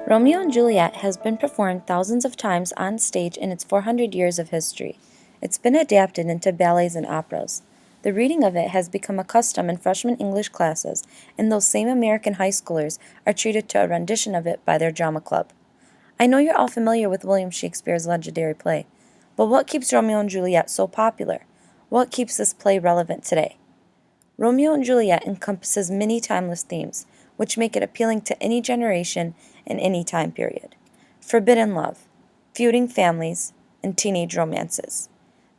Romeo and Juliet has been performed thousands of times on stage in its 400 years of history. It's been adapted into ballets and operas. The reading of it has become a custom in freshman English classes, and those same American high schoolers are treated to a rendition of it by their drama club. I know you're all familiar with William Shakespeare's legendary play, but what keeps Romeo and Juliet so popular? What keeps this play relevant today? Romeo and Juliet encompasses many timeless themes, which make it appealing to any generation and any time period. Forbidden love, feuding families, and teenage romances.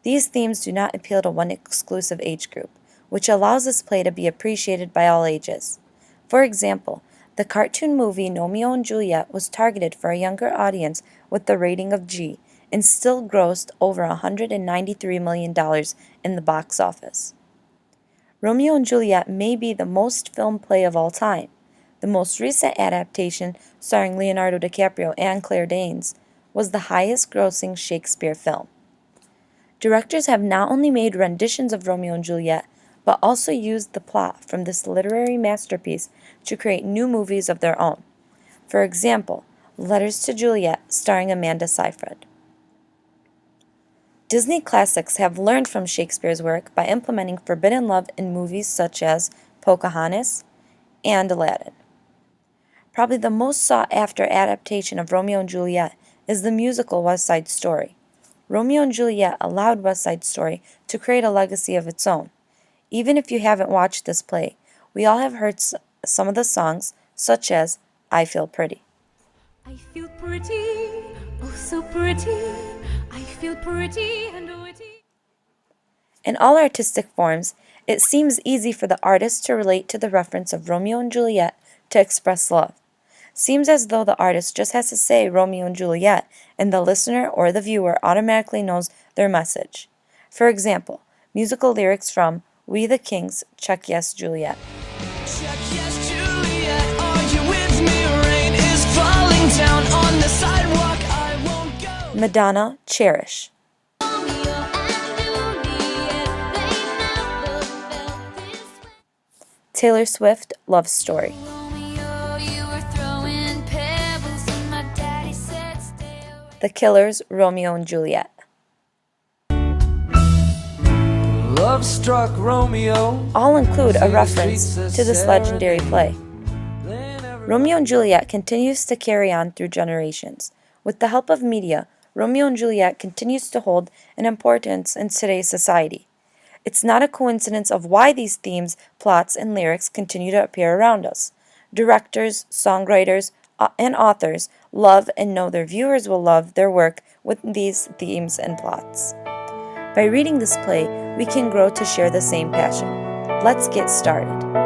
These themes do not appeal to one exclusive age group, which allows this play to be appreciated by all ages. For example, the cartoon movie Romeo and Juliet was targeted for a younger audience with the rating of G and still grossed over $193 million in the box office. Romeo and Juliet may be the most filmed play of all time. The most recent adaptation, starring Leonardo DiCaprio and Claire Danes, was the highest-grossing Shakespeare film. Directors have not only made renditions of Romeo and Juliet, but also used the plot from this literary masterpiece to create new movies of their own. For example, Letters to Juliet, starring Amanda Seyfried. Disney classics have learned from Shakespeare's work by implementing forbidden love in movies such as Pocahontas and Aladdin. Probably the most sought-after adaptation of Romeo and Juliet is the musical West Side Story. Romeo and Juliet allowed West Side Story to create a legacy of its own. Even if you haven't watched this play, we all have heard some of the songs, such as I Feel Pretty. I feel pretty, oh so pretty, I feel pretty and witty. In all artistic forms, it seems easy for the artist to relate to the reference of Romeo and Juliet to express love. Seems as though the artist just has to say Romeo and Juliet, and the listener or the viewer automatically knows their message. For example, musical lyrics from We the Kings' Check Yes Juliet. Check yes, Juliet, are you with me? Rain is falling down on the sidewalk, I won't go. Madonna, Cherish. Taylor Swift, Love Story. The Killers, Romeo and Juliet. Love struck Romeo. All include a reference to this legendary play. Romeo and Juliet continues to carry on through generations. With the help of media, Romeo and Juliet continues to hold an importance in today's society. It's not a coincidence of why these themes, plots, and lyrics continue to appear around us. Directors, songwriters, and authors love and know their viewers will love their work with these themes and plots. By reading this play, we can grow to share the same passion. Let's get started.